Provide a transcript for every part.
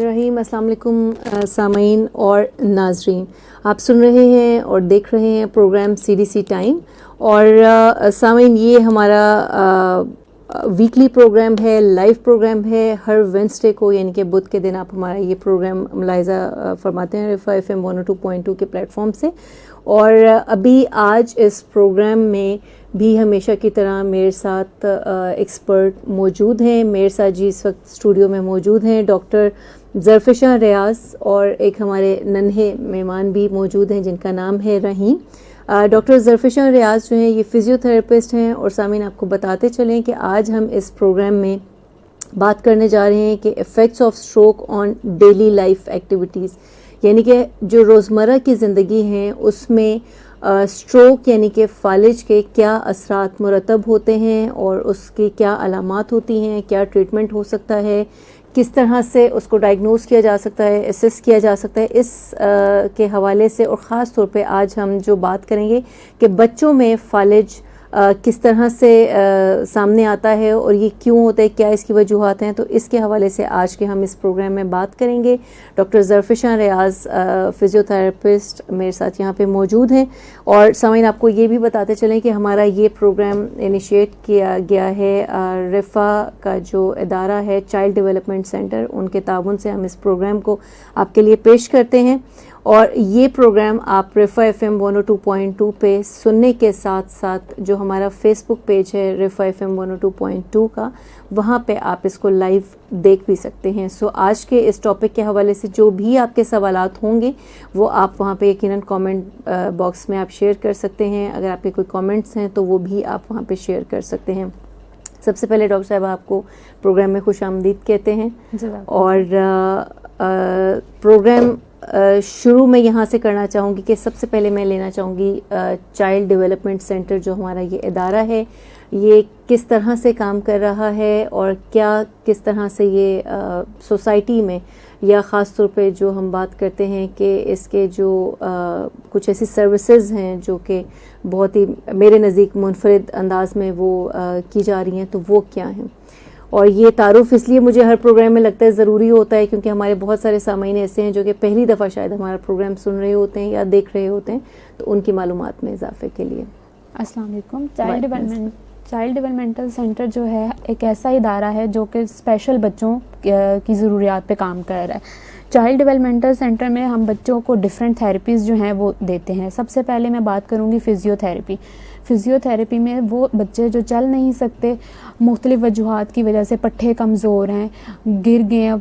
बिस्मिल्लाहिर्रहमानिर्रहीम। अस्सलाम वालेकुम सामीन और नाजरीन, आप सुन रहे हैं और देख रहे हैं प्रोग्राम CDC टाइम। और सामीन, ये हमारा वीकली प्रोग्राम है, लाइव प्रोग्राम है। हर वेंसडे को यानी कि बुध के दिन आप हमारा ये प्रोग्राम मुलाहिज़ा फरमाते हैं रिफा FM 102.2 के प्लेटफॉर्म से। और अभी आज इस प्रोग्राम में भी हमेशा की तरह मेरे साथ एक्सपर्ट मौजूद हैं। मेरे साथ जी इस वक्त स्टूडियो में मौजूद हैं डॉक्टर ज़रफ़िशा रियाज़, और एक हमारे नन्हे मेहमान भी मौजूद हैं जिनका नाम है रहीम। डॉक्टर ज़रफ़िशा रियाज़ जो हैं ये फ़िज़ियोथेरेपिस्ट हैं। और सामीन, आपको बताते चलें कि आज हम इस प्रोग्राम में बात करने जा रहे हैं कि effects of stroke on daily life activities, यानी कि जो रोज़मर्रा की ज़िंदगी हैं उसमें स्ट्रोक यानी कि फालिज के क्या असरात मुरतब होते हैं और उसकी क्या अलामात होती हैं, क्या ट्रीटमेंट हो सकता है, किस तरह से उसको डायग्नोस किया जा सकता है, असेस किया जा सकता है, इस के हवाले से। और ख़ास तौर पे आज हम जो बात करेंगे कि बच्चों में फालिज किस तरह से सामने आता है और ये क्यों होता है, क्या इसकी वजूहात हैं, तो इसके हवाले से आज के हम इस प्रोग्राम में बात करेंगे। डॉक्टर ज़रफ़िशा रियाज़ फ़िज़ियोथेरेपिस्ट मेरे साथ यहाँ पे मौजूद हैं। और सामीन, आपको ये भी बताते चलें कि हमारा ये प्रोग्राम इनिशिएट किया गया है रिफ़ा का जो इदारा है चाइल्ड डेवलपमेंट सेंटर, उनके ताउन से हम इस प्रोग्राम को आपके लिए पेश करते हैं। और ये प्रोग्राम आप रिफ़ा FM 102.2 पे सुनने के साथ साथ जो हमारा फेसबुक पेज है रिफ़ा FM 102.2 का, वहाँ पे आप इसको लाइव देख भी सकते हैं। सो आज के इस टॉपिक के हवाले से जो भी आपके सवालात होंगे वो आप वहाँ पे यकीनन कमेंट बॉक्स में आप शेयर कर सकते हैं। अगर आपके कोई कमेंट्स हैं तो वो भी आप वहाँ पे शेयर कर सकते हैं। सबसे पहले डॉक्टर साहब आपको प्रोग्राम में खुश आमदीद कहते हैं। और प्रोग्राम शुरू में यहाँ से करना चाहूँगी कि सबसे पहले मैं लेना चाहूँगी चाइल्ड डेवलपमेंट सेंटर जो हमारा ये इदारा है, ये किस तरह से काम कर रहा है और क्या किस तरह से ये सोसाइटी में, या ख़ास तौर पे जो हम बात करते हैं कि इसके जो कुछ ऐसी सर्विसेज हैं जो कि बहुत ही मेरे नज़दीक मुनफरिद अंदाज में वो की जा रही हैं, तो वो क्या हैं। और ये तारुफ इसलिए मुझे हर प्रोग्राम में लगता है ज़रूरी होता है क्योंकि हमारे बहुत सारे सामीन ऐसे हैं जो कि पहली दफ़ा शायद हमारा प्रोग्राम सुन रहे होते हैं या देख रहे होते हैं, तो उनकी मालूमात में इजाफे के लिए। अस्सलाम वालेकुम। चाइल्ड डेवलपमेंटल सेंटर जो है एक ऐसा इदारा है जो कि स्पेशल बच्चों की ज़रूरियात पे काम कर रहा है। चाइल्ड डेवलपमेंटल सेंटर में हम बच्चों को डिफरेंट थेरेपीज़ जो हैं वो देते हैं। सबसे पहले मैं बात करूँगी फ़िज़ियोथेरेपी में वो बच्चे जो चल नहीं सकते, मुख्तलिफ़ वजूहात की वजह से पट्ठे कमज़ोर हैं, गिर गए,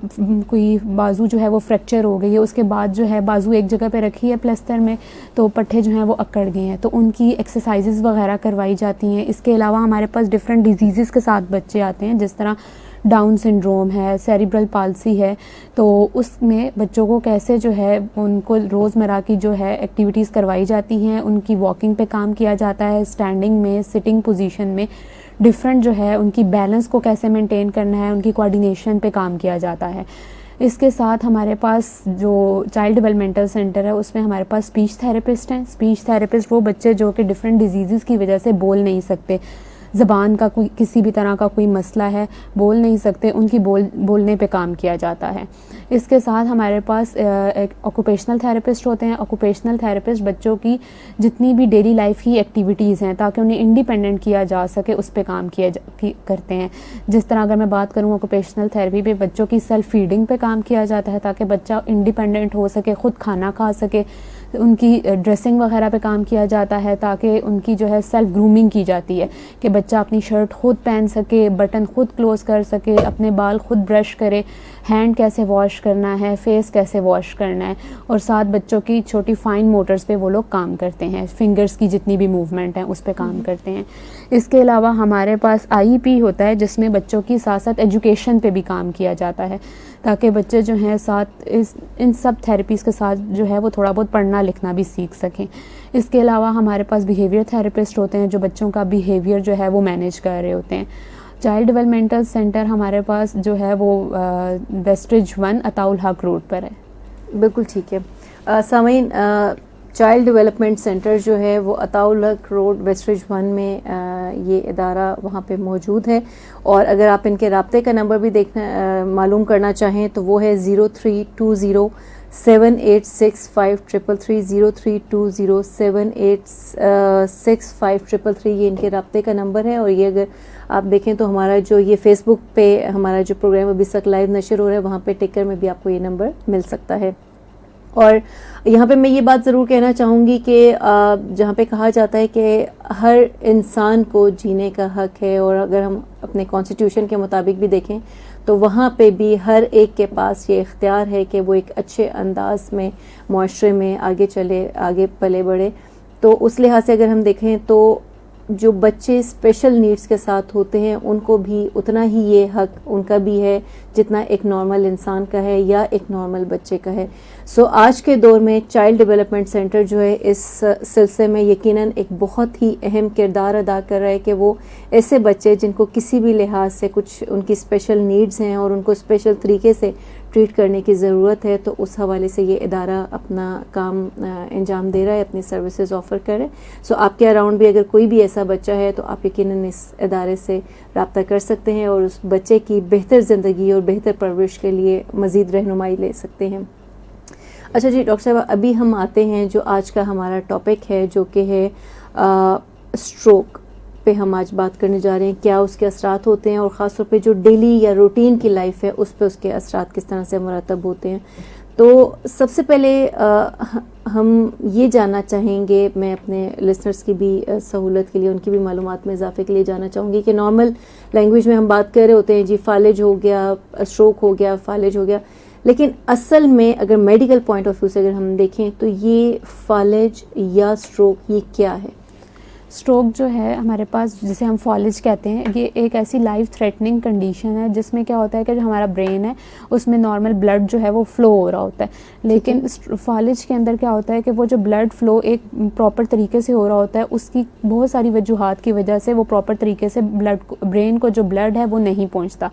कोई बाजू जो है वो फ्रैक्चर हो गई है, उसके बाद जो है बाजू एक जगह पे रखी है प्लस्तर में तो पट्ठे जो हैं वो अकड़ गए हैं, तो उनकी एक्सरसाइजेज़ वगैरह करवाई जाती हैं। इसके अलावा हमारे पास डिफरेंट डिजीज़ के साथ बच्चे आते हैं, जिस तरह डाउन सिंड्रोम है, सेरिब्रल पाल्सी है, तो उसमें बच्चों को कैसे जो है उनको रोज़मर्रा की जो है एक्टिविटीज़ करवाई जाती हैं, उनकी वॉकिंग पे काम किया जाता है, स्टैंडिंग में, सिटिंग पोजीशन में, डिफरेंट जो है उनकी बैलेंस को कैसे मेंटेन करना है, उनकी कोऑर्डिनेशन पे काम किया जाता है। इसके साथ हमारे पास जो चाइल्ड डेवलपमेंटल सेंटर है उसमें हमारे पास स्पीच थेरेपिस्ट हैं। स्पीच थेरेपिस्ट वो बच्चे जो कि डिफरेंट डिजीज़ की वजह से बोल नहीं सकते, ज़बान का कोई किसी भी तरह का कोई मसला है, बोल नहीं सकते, उनकी बोलने पे काम किया जाता है। इसके साथ हमारे पास एक ऑक्यूपेशनल थेरेपिस्ट होते हैं। ऑक्यूपेशनल थेरेपिस्ट बच्चों की जितनी भी डेली लाइफ की एक्टिविटीज़ हैं ताकि उन्हें इंडिपेंडेंट किया जा सके उस पे काम करते हैं। जिस तरह अगर मैं बात करूँ ऑक्यूपेशनल थेरेपी पे बच्चों की सेल्फ फीडिंग पे काम किया जाता है ताकि बच्चा इंडिपेंडेंट हो सके, ख़ुद खाना खा सके। उनकी ड्रेसिंग वगैरह पे काम किया जाता है ताकि उनकी जो है सेल्फ ग्रूमिंग की जाती है कि बच्चा अपनी शर्ट खुद पहन सके, बटन खुद क्लोज़ कर सके, अपने बाल खुद ब्रश करे, हैंड कैसे वॉश करना है, फेस कैसे वॉश करना है। और साथ बच्चों की छोटी फाइन मोटर्स पे वो लोग काम करते हैं, फिंगर्स की जितनी भी मूवमेंट है उस पे काम करते हैं। इसके अलावा हमारे पास IEP होता है जिसमें बच्चों की साथ साथ एजुकेशन पे भी काम किया जाता है ताकि बच्चे जो हैं साथ इन सब थेरेपीज़ के साथ जो है वो थोड़ा बहुत पढ़ना लिखना भी सीख सकें। इसके अलावा हमारे पास बिहेवियर थेरेपिस्ट होते हैं जो बच्चों का बिहेवियर जो है वो मैनेज कर रहे होते हैं। चाइल्ड डेवलपमेंटल सेंटर हमारे पास जो है वो वेस्टरिज 1 अताउल हक रोड पर है। बिल्कुल ठीक है। सामीन, चाइल्ड डेवलपमेंट सेंटर जो है वो अताउल हक रोड वेस्टरिज 1 में ये इदारा वहाँ पे मौजूद है। और अगर आप इनके राब्ते का नंबर भी देखना मालूम करना चाहें तो वो है 0320786533 0320786533 ये इनके राब्ते का नंबर है। और ये अगर आप देखें तो हमारा जो ये फेसबुक पे हमारा जो प्रोग्राम अभी तक लाइव नशर हो रहा है वहाँ पे टिकर में भी आपको ये नंबर मिल सकता है। और यहाँ पे मैं ये बात ज़रूर कहना चाहूँगी कि जहाँ पे कहा जाता है कि हर इंसान को जीने का हक है, और अगर हम अपने कॉन्स्टिट्यूशन के मुताबिक भी देखें तो वहाँ पे भी हर एक के पास ये इख्तियार है कि वो एक अच्छे अंदाज में मुआशरे में आगे चले, आगे पले बढ़े। तो उस लिहाज से अगर हम देखें तो जो बच्चे स्पेशल नीड्स के साथ होते हैं उनको भी उतना ही ये हक उनका भी है जितना एक नॉर्मल इंसान का है या एक नॉर्मल बच्चे का है। सो आज के दौर में चाइल्ड डेवलपमेंट सेंटर जो है इस सिलसिले में यकीनन एक बहुत ही अहम किरदार अदा कर रहा है कि वो ऐसे बच्चे जिनको किसी भी लिहाज से कुछ उनकी स्पेशल नीड्स हैं और उनको स्पेशल तरीके से ट्रीट करने की ज़रूरत है, तो उस हवाले से ये इदारा अपना काम अंजाम दे रहा है, अपनी सर्विसेज ऑफ़र कर रहा है। सो आपके अराउंड भी अगर कोई भी ऐसा बच्चा है तो आप यकीनन इस इदारे से रब्ता कर सकते हैं और उस बच्चे की बेहतर ज़िंदगी और बेहतर परवरिश के लिए मज़ीद रहनुमाई ले सकते हैं। अच्छा जी डॉक्टर साहब, अभी हम आते हैं जो आज का हमारा टॉपिक है जो कि है स्ट्रोक पे हम आज बात करने जा रहे हैं। क्या उसके असरात होते हैं और ख़ास तौर पे जो डेली या रूटीन की लाइफ है उस पे उसके असरात किस तरह से मुरतब होते हैं। तो सबसे पहले हम ये जानना चाहेंगे, मैं अपने लिसनर्स की भी सहूलत के लिए, उनकी भी मालूमात में इजाफे के लिए जानना चाहूँगी कि नॉर्मल लैंग्वेज में हम बात कर रहे होते हैं जी फालिज हो गया, स्ट्रोक हो गया, फालिज हो गया, लेकिन असल में अगर मेडिकल पॉइंट ऑफ व्यू से अगर हम देखें तो ये फालिज या स्ट्रोक ये क्या है? स्ट्रोक जो है हमारे पास, जिसे हम फॉलिज कहते हैं, ये एक ऐसी लाइफ थ्रेटनिंग कंडीशन है जिसमें क्या होता है कि जो हमारा ब्रेन है उसमें नॉर्मल ब्लड जो है वो फ़्लो हो रहा होता है, लेकिन फॉलिज के अंदर क्या होता है कि वो जो ब्लड फ़्लो एक प्रॉपर तरीके से हो रहा होता है, उसकी बहुत सारी वजूहात की वजह से वो प्रॉपर तरीके से ब्रेन को जो ब्लड है वो नहीं पहुँचता,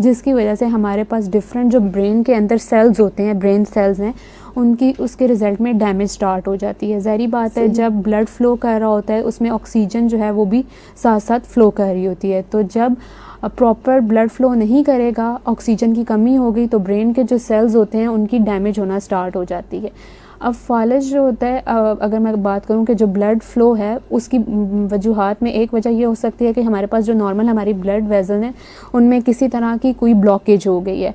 जिसकी वजह से हमारे पास डिफरेंट जो ब्रेन के अंदर सेल्स होते हैं, ब्रेन सेल्स हैं, उनकी उसके रिज़ल्ट में डैमेज स्टार्ट हो जाती है। ज़ाहिर बात है जब ब्लड फ़्लो कर रहा होता है उसमें ऑक्सीजन जो है वो भी साथ साथ फ़्लो कर रही होती है, तो जब प्रॉपर ब्लड फ़्लो नहीं करेगा, ऑक्सीजन की कमी हो गई, तो ब्रेन के जो सेल्स होते हैं उनकी डैमेज होना स्टार्ट हो जाती है। अब फालिज जो होता है, अगर मैं बात करूं कि जो ब्लड फ़्लो है उसकी वजूहात में एक वजह ये हो सकती है कि हमारे पास जो नॉर्मल हमारी ब्लड वेसल हैं उनमें किसी तरह की कोई ब्लॉकेज हो गई है,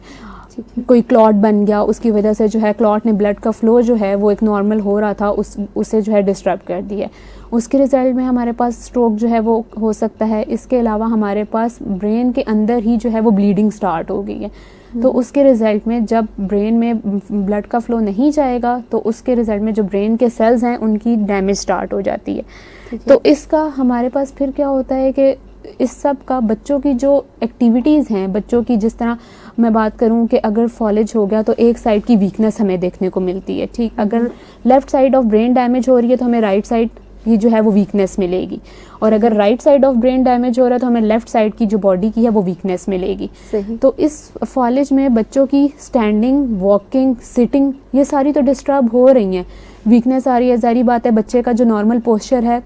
कोई क्लॉट बन गया, उसकी वजह से जो है क्लॉट ने ब्लड का फ़्लो जो है वो एक नॉर्मल हो रहा था उसे जो है डिस्टर्ब कर दिया, उसके रिज़ल्ट में हमारे पास स्ट्रोक जो है वो हो सकता है। इसके अलावा हमारे पास ब्रेन के अंदर ही जो है वो ब्लीडिंग स्टार्ट हो गई है, तो उसके रिज़ल्ट में जब ब्रेन में ब्लड का फ़्लो नहीं जाएगा तो उसके रिज़ल्ट में जो ब्रेन के सेल्स हैं उनकी डैमेज स्टार्ट हो जाती है। तो इसका हमारे पास फिर क्या होता है कि इस सब का बच्चों की जो एक्टिविटीज़ हैं, बच्चों की, जिस तरह मैं बात करूं कि अगर फॉलिज हो गया तो एक साइड की वीकनेस हमें देखने को मिलती है, ठीक, अगर left side of brain damage हो रही है तो हमें राइट साइड की जो है वो वीकनेस मिलेगी, और अगर right side of brain damage हो रहा है तो हमें लेफ़्ट साइड की जो बॉडी की है वो वीकनेस मिलेगी। तो इस फॉलिज में बच्चों की स्टैंडिंग, वॉकिंग, सिटिंग ये सारी तो डिस्टर्ब हो रही हैं, वीकनेस आ रही है, ज़ाहिर बात है बच्चे का जो नॉर्मल पोस्चर है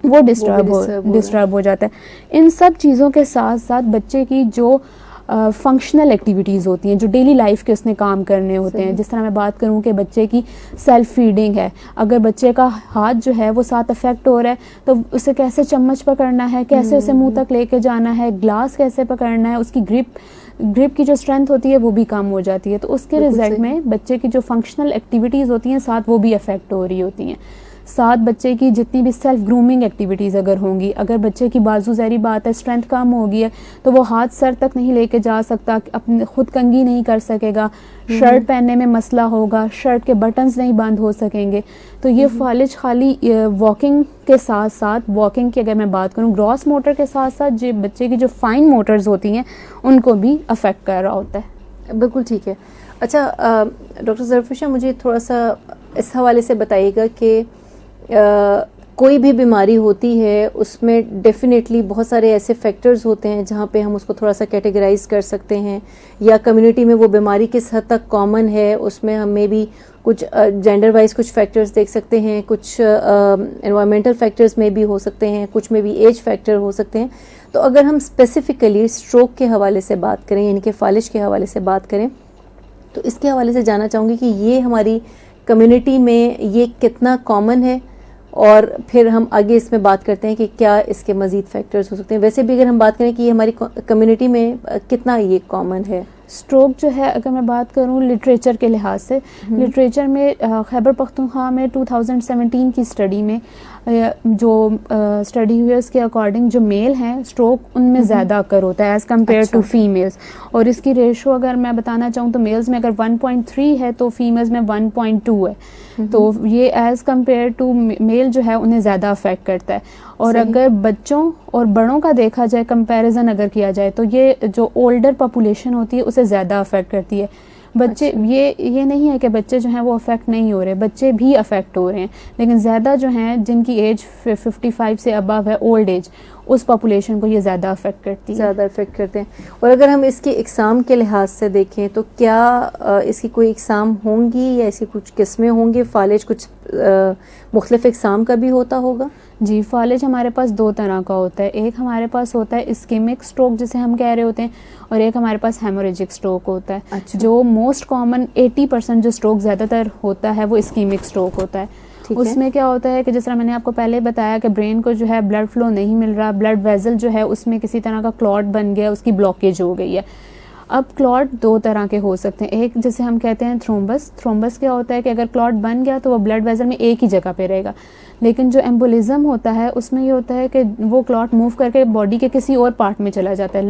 वो डिस्टर्ब हो जाता है। इन सब चीज़ों के साथ साथ बच्चे की जो फंक्शनल एक्टिविटीज़ होती हैं, जो डेली लाइफ के उसने काम करने होते हैं, जिस तरह मैं बात करूं कि बच्चे की सेल्फ फीडिंग है, अगर बच्चे का हाथ जो है वो साथ अफेक्ट हो रहा है तो उसे कैसे चम्मच पकड़ना है, कैसे उसे मुंह तक लेके जाना है, ग्लास कैसे पकड़ना है, उसकी ग्रिप की जो स्ट्रेंथ होती है वो भी कम हो जाती है, तो उसके रिजल्ट में बच्चे की जो फंक्शनल एक्टिविटीज़ होती हैं साथ वो भी अफेक्ट हो रही होती हैं। साथ बच्चे की जितनी भी सेल्फ ग्रूमिंग एक्टिविटीज़ अगर होंगी, अगर बच्चे की बाजू ज़ाहिर बात है स्ट्रेंथ कम होगी है तो वो हाथ सर तक नहीं लेके जा सकता, अपने खुद कंघी नहीं कर सकेगा, शर्ट पहनने में मसला होगा, शर्ट के बटन्स नहीं बंद हो सकेंगे। तो ये फॉलिज खाली वॉकिंग के साथ साथ, वॉकिंग की अगर मैं बात करूँ, ग्रॉस मोटर के साथ साथ जो बच्चे की जो फाइन मोटर्स होती हैं उनको भी अफेक्ट कर रहा होता है। बिल्कुल ठीक है। अच्छा डॉक्टर ज़रफ़िशा, मुझे थोड़ा सा इस हवाले से बताइएगा कि कोई भी बीमारी होती है उसमें डेफिनेटली बहुत सारे ऐसे फैक्टर्स होते हैं जहाँ पे हम उसको थोड़ा सा कैटेगराइज कर सकते हैं, या कम्युनिटी में वो बीमारी किस हद तक कॉमन है उसमें हम मे भी कुछ जेंडर वाइज कुछ फैक्टर्स देख सकते हैं, कुछ एनवायरमेंटल फैक्टर्स में भी हो सकते हैं, कुछ में भी एज फैक्टर हो सकते हैं। तो अगर हम स्पेसिफिकली स्ट्रोक के हवाले से बात करें, यानी कि फालिज के हवाले से बात करें, तो इसके हवाले से जानना चाहूँगी कि ये हमारी कम्युनिटी में ये कितना कॉमन है, और फिर हम आगे इसमें बात करते हैं कि क्या इसके मज़ीद फैक्टर्स हो सकते हैं। वैसे भी अगर हम बात करें कि ये हमारी कम्युनिटी में कितना ये कॉमन है। स्ट्रोक जो है, अगर मैं बात करूं लिटरेचर के लिहाज से, लिटरेचर में खैबर पख्तूनख्वा में 2017 की स्टडी में जो स्टडी हुई है उसके अकॉर्डिंग जो मेल हैं स्ट्रोक उनमें ज़्यादा अकर होता है एज़ कम्पेयर टू फीमेल्स। और इसकी रेशो अगर मैं बताना चाहूँ तो मेल्स में अगर 1.3 है तो फीमेल्स में 1.2 है। तो ये एज़ कम्पेयर टू मेल जो है उन्हें ज़्यादा अफेक्ट करता है। और अगर बच्चों और बड़ों का देखा जाए, कंपैरिजन अगर किया जाए, तो ये जो ओल्डर पॉपुलेशन होती है उसे ज़्यादा अफेक्ट करती है। बच्चे ये नहीं है कि बच्चे जो हैं वो अफेक्ट नहीं हो रहे, बच्चे भी अफेक्ट हो रहे हैं, लेकिन ज़्यादा जो हैं जिनकी एज 55 से अबव है, ओल्ड एज, उस पॉपुलेशन को ये ज़्यादा अफेक्ट करती है, ज़्यादा अफेक्ट करते हैं। और अगर हम इसकी इकसाम के लिहाज से देखें तो क्या इसकी कोई इकसाम होंगी या इसकी कुछ किस्में होंगी? फालिज कुछ मुख्तलिफ इकसाम का भी होता होगा? जी, फालिज हमारे पास दो तरह का होता है। एक हमारे पास होता है इस्केमिक स्ट्रोक जिसे हम कह रहे होते हैं, और एक हमारे पास हेमोरेजिक स्ट्रोक होता है। अच्छा। जो मोस्ट कॉमन 80% जो स्ट्रोक ज़्यादातर होता है वो इस्केमिक स्ट्रोक होता है। उसमें क्या होता है कि जिस तरह मैंने आपको पहले बताया कि ब्रेन को जो है ब्लड फ्लो नहीं मिल रहा, ब्लड वेसल जो है उसमें किसी तरह का क्लॉट बन गया, उसकी ब्लॉकेज हो गई है। अब क्लॉट दो तरह के हो सकते हैं, एक जिसे हम कहते हैं थ्रोम्बस। थ्रोम्बस क्या होता है कि अगर क्लॉट बन गया तो वो ब्लड वेसल में एक ही जगह पे रहेगा, लेकिन जो एम्बोलिज्म होता है उसमें ये होता है कि वो क्लॉट मूव करके बॉडी के किसी और पार्ट में चला जाता है।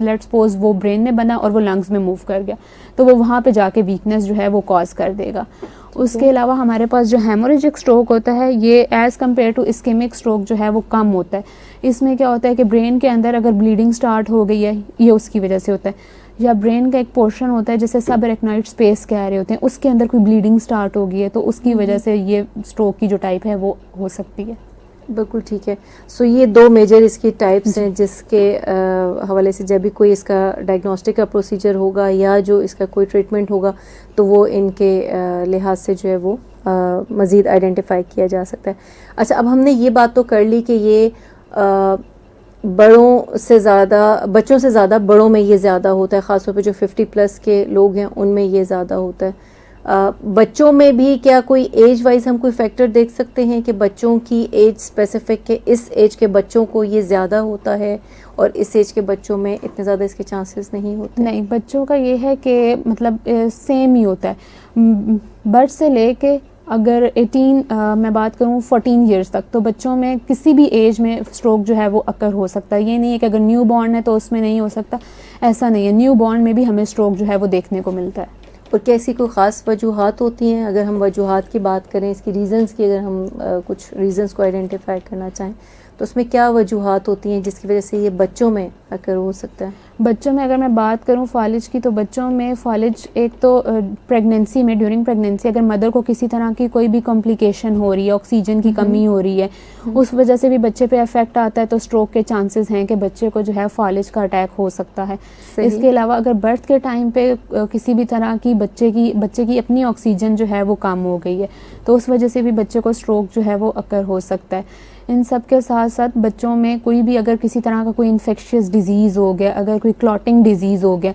लेट्स सपोज वो ब्रेन में बना और वो लंग्स में मूव कर गया, तो वो वहाँ पे जाके वीकनेस जो है वो कॉज कर देगा। उसके अलावा हमारे पास जो हेमोरेजिक स्ट्रोक होता है ये as compare to ischaemic stroke जो है वो कम होता है। इसमें क्या होता है कि ब्रेन के अंदर अगर ब्लीडिंग स्टार्ट हो गई है, ये उसकी वजह से होता है, या ब्रेन का एक पोर्शन होता है जिसे सब एरेक्नॉइड स्पेस कह रहे होते हैं, उसके अंदर कोई ब्लीडिंग स्टार्ट हो गई है, तो उसकी वजह से ये स्ट्रोक की जो टाइप है वो हो सकती है। बिल्कुल ठीक है। सो ये दो मेजर इसकी टाइप्स हैं जिसके हवाले से जब भी कोई इसका डायग्नोस्टिक का प्रोसीजर होगा या जो इसका कोई ट्रीटमेंट होगा तो वो इनके लिहाज से जो है वो मज़ीद आइडेंटिफाई किया जा सकता है। अच्छा, अब हमने ये बात तो कर ली कि ये बड़ों से ज़्यादा, बच्चों से ज़्यादा बड़ों में ये ज़्यादा होता है, ख़ासतौर पे जो 50+ के लोग हैं उनमें ये ज़्यादा होता है। बच्चों में भी क्या कोई एज वाइज हम कोई फैक्टर देख सकते हैं कि बच्चों की एज स्पेसिफिक के इस एज के बच्चों को ये ज़्यादा होता है और इस एज के बच्चों में इतने ज़्यादा इसके चांसेस नहीं होते? नहीं, बच्चों का ये है कि मतलब सेम ही होता है। बर्थ से लेके अगर 18 मैं बात करूँ 14 ईयर्स तक, तो बच्चों में किसी भी एज में स्ट्रोक जो है वो अकर हो सकता है। ये नहीं है कि अगर न्यू बॉर्न है तो उसमें नहीं हो सकता, ऐसा नहीं है। न्यू बॉर्न में भी हमें स्ट्रोक जो है वो देखने को मिलता है। और क्या ऐसी कोई ख़ास वजूहात होती हैं? अगर हम वजूहात की बात करें, इसकी रीज़न्स की, अगर हम कुछ रीज़न्स को आइडेंटिफाई करना चाहें तो उसमें क्या वजूहात होती हैं जिसकी वजह से ये बच्चों में अकर हो सकता है? बच्चों में अगर मैं बात करूं फालिज की, तो बच्चों में फालिज एक तो प्रेगनेंसी में, ड्यूरिंग प्रेगनेंसी अगर मदर को किसी तरह की कोई भी कॉम्प्लिकेशन हो रही है, ऑक्सीजन की कमी हो रही है, उस वजह से भी बच्चे पे इफेक्ट आता है, तो स्ट्रोक के चांसेस हैं कि बच्चे को जो है फालिज का अटैक हो सकता है। इसके अलावा अगर बर्थ के टाइम पे किसी भी तरह की बच्चे की अपनी ऑक्सीजन जो है वो कम हो गई है, तो उस वजह से भी बच्चे को स्ट्रोक जो है वो अकर हो सकता है। इन सब के साथ साथ बच्चों में कोई भी अगर किसी तरह का कोई इन्फेक्शियस डिजीज़ हो गया, अगर कोई क्लॉटिंग डिजीज़ हो गया,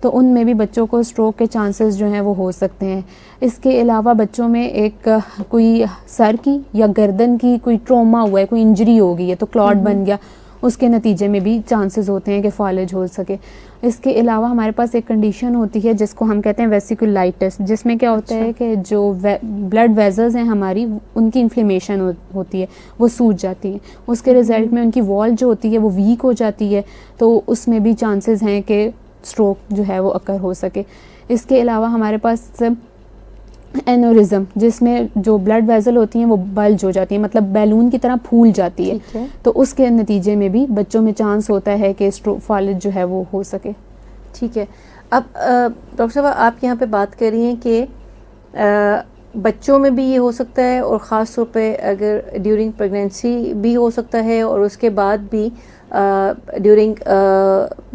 तो उनमें भी बच्चों को स्ट्रोक के चांसेस जो हैं वो हो सकते हैं। इसके अलावा बच्चों में एक कोई सर की या गर्दन की कोई ट्रॉमा हुआ है, कोई इंजरी हो गई है, तो क्लॉट बन गया, उसके नतीजे में भी चांसेस होते हैं कि फालिज हो सके। इसके अलावा हमारे पास एक कंडीशन होती है जिसको हम कहते हैं वेसिकुलाइटिस, जिसमें क्या होता है कि जो ब्लड वेजल्स हैं हमारी, उनकी इन्फ्लेमेशन होती है, वो सूज जाती हैं। उसके रिजल्ट में उनकी वॉल जो होती है वो वीक हो जाती है, तो उसमें भी चांसेस हैं कि स्ट्रोक जो है वो अकर हो सके। इसके अलावा हमारे पास एनोरिज्म, जिसमें जो ब्लड वेसल होती हैं वो बल्ज हो जाती हैं, मतलब बैलून की तरह फूल जाती है, तो उसके नतीजे में भी बच्चों में चांस होता है कि फालिज जो है वो हो सके। ठीक है। अब डॉक्टर साहब, आप यहाँ पे बात कर रही हैं कि बच्चों में भी ये हो सकता है और ख़ास तौर पे अगर ड्यूरिंग प्रेगनेंसी भी हो सकता है और उसके बाद भी ड्यूरिंग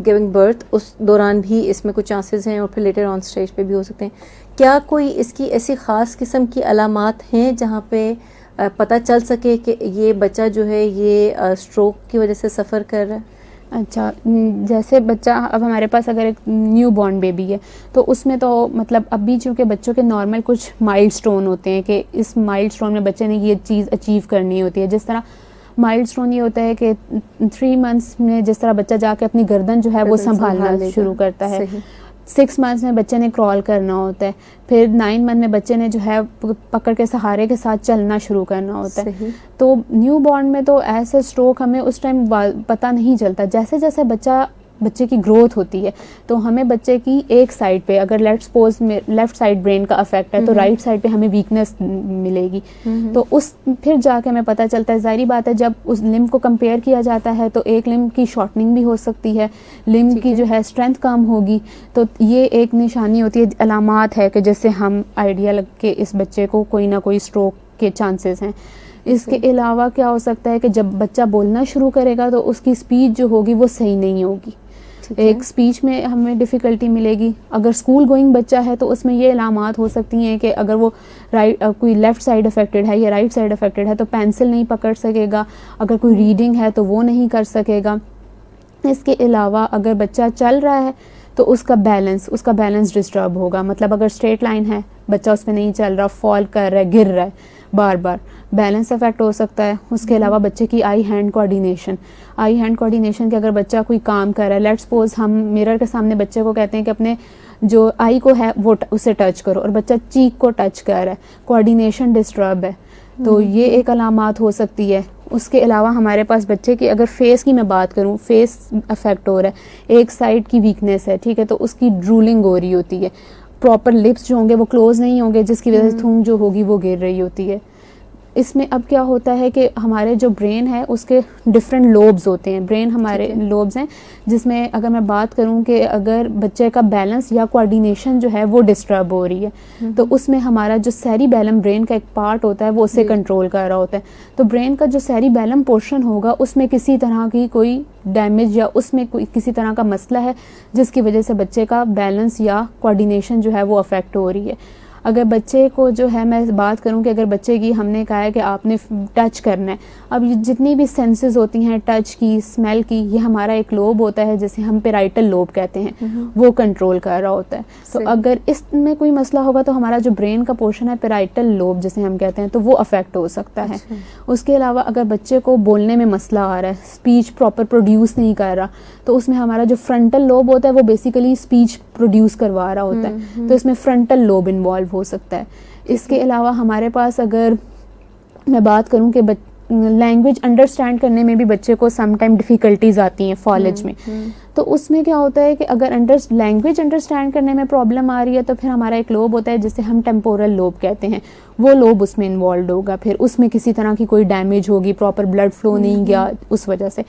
गिविंग बर्थ उस दौरान भी इसमें कुछ चांसेस हैं और फिर लेटर ऑन स्टेज पे भी हो सकते हैं। क्या कोई इसकी ऐसी ख़ास किस्म की अलामात हैं जहाँ पे पता चल सके कि ये बच्चा जो है ये स्ट्रोक की वजह से सफ़र कर रहा है? अच्छा, जैसे बच्चा अब हमारे पास अगर एक न्यू बॉर्न बेबी है तो उसमें तो मतलब अभी चूँकि बच्चों के नॉर्मल कुछ माइलस्टोन होते हैं कि इस माइलस्टोन में बच्चे ने ये चीज़ अचीव करनी होती है। जिस तरह माइलस्टोन ये होता है कि 3 मंथ्स में जिस तरह बच्चा जाके अपनी गर्दन जो है वो संभालना शुरू करता है, 6 मंथ्स में बच्चे ने क्रॉल करना होता है, फिर 9 मंथ में बच्चे ने जो है पकड़ के सहारे के साथ चलना शुरू करना होता है। तो न्यू बॉर्न में तो ऐसे स्ट्रोक हमें उस टाइम पता नहीं चलता। जैसे जैसे बच्चे की ग्रोथ होती है तो हमें बच्चे की एक साइड पे, अगर लेट्स सपोज में लेफ्ट साइड ब्रेन का अफेक्ट है तो राइट साइड पे हमें वीकनेस मिलेगी। तो उस फिर जाके हमें पता चलता है, जाहिर बात है जब उस लिम्ब को कंपेयर किया जाता है तो एक लिम्ब की शॉर्टनिंग भी हो सकती है, लिम्ब की जो है स्ट्रेंथ कम होगी। तो ये एक निशानी होती है, अलामात है कि जैसे हम आइडिया लग के इस बच्चे को कोई ना कोई स्ट्रोक के चांसेस हैं। इसके अलावा क्या हो सकता है कि जब बच्चा बोलना शुरू करेगा तो उसकी स्पीच जो होगी वो सही नहीं होगी, एक स्पीच में हमें डिफ़िकल्टी मिलेगी। अगर स्कूल गोइंग बच्चा है तो उसमें ये अलामात हो सकती हैं कि अगर वो कोई लेफ़्ट साइड अफेक्टेड है या राइट साइड अफेक्टेड है तो पेंसिल नहीं पकड़ सकेगा, अगर कोई रीडिंग है तो वो नहीं कर सकेगा। इसके अलावा अगर बच्चा चल रहा है तो उसका बैलेंस डिस्टर्ब होगा। मतलब अगर स्ट्रेट लाइन है, बच्चा उस पर नहीं चल रहा, फॉल कर रहा है, गिर रहा है बार बार, बैलेंस अफेक्ट हो सकता है। उसके अलावा बच्चे की आई हैंड कोऑर्डिनेशन के अगर बच्चा कोई काम कर रहा है, लेट्स सपोज हम मिरर के सामने बच्चे को कहते हैं कि अपने जो आई को है वो उसे टच करो और बच्चा चीक को टच कर रहा है, कोऑर्डिनेशन डिस्टर्ब है, तो ये एक अलामात हो सकती है। उसके अलावा हमारे पास बच्चे की अगर फेस की मैं बात करूं, फेस अफेक्ट हो रहा है, एक साइड की वीकनेस है, ठीक है, तो उसकी ड्रूलिंग हो रही होती है, प्रॉपर लिप्स जो होंगे वो क्लोज नहीं होंगे जिसकी वजह से थूक जो होगी वो गिर रही होती है। इसमें अब क्या होता है कि हमारे जो ब्रेन है उसके डिफरेंट लोब्स होते हैं, ब्रेन हमारे लोब्स हैं, जिसमें अगर मैं बात करूं कि अगर बच्चे का बैलेंस या कोऑर्डिनेशन जो है वो डिस्टर्ब हो रही है तो उसमें हमारा जो सेरिबेलम ब्रेन का एक पार्ट होता है वो उसे कंट्रोल कर रहा होता है। तो ब्रेन का जो सेरिबेलम पोर्शन होगा उसमें किसी तरह की कोई डैमेज या उसमें कोई किसी तरह का मसला है जिसकी वजह से बच्चे का बैलेंस या कोऑर्डिनेशन जो है वो अफेक्ट हो रही है। अगर बच्चे को जो है मैं बात करूं कि अगर बच्चे की हमने कहा है कि आपने टच करना है, अब ये जितनी भी सेंसेस होती हैं टच की, स्मेल की, ये हमारा एक लोब होता है जिसे हम पेराइटल लोब कहते हैं, वो कंट्रोल कर रहा होता है। तो अगर इसमें कोई मसला होगा तो हमारा जो ब्रेन का पोर्शन है पेराइटल लोब जिसे हम कहते हैं तो वो अफेक्ट हो सकता है। उसके अलावा अगर बच्चे को बोलने में मसला आ रहा है, स्पीच प्रॉपर प्रोड्यूस नहीं कर रहा, तो उसमें हमारा जो फ्रंटल लोब होता है वो बेसिकली स्पीच प्रोड्यूस करवा रहा होता है, तो इसमें फ्रंटल लोब इन्वॉल्व हो सकता है। इसके अलावा हमारे पास अगर मैं बात करूं कि लैंग्वेज अंडरस्टैंड करने में भी बच्चे को सम टाइम डिफ़िकल्टीज आती हैं फॉलेज में, तो उसमें क्या होता है कि अगर लैंग्वेज अंडरस्टैंड करने में प्रॉब्लम आ रही है तो फिर हमारा एक लोब होता है जिसे हम टेम्पोरल लोब कहते हैं, वो लोब उसमें इन्वॉल्व होगा, फिर उसमें किसी तरह की कोई डैमेज होगी, प्रॉपर ब्लड फ्लो नहीं गया उस वजह से।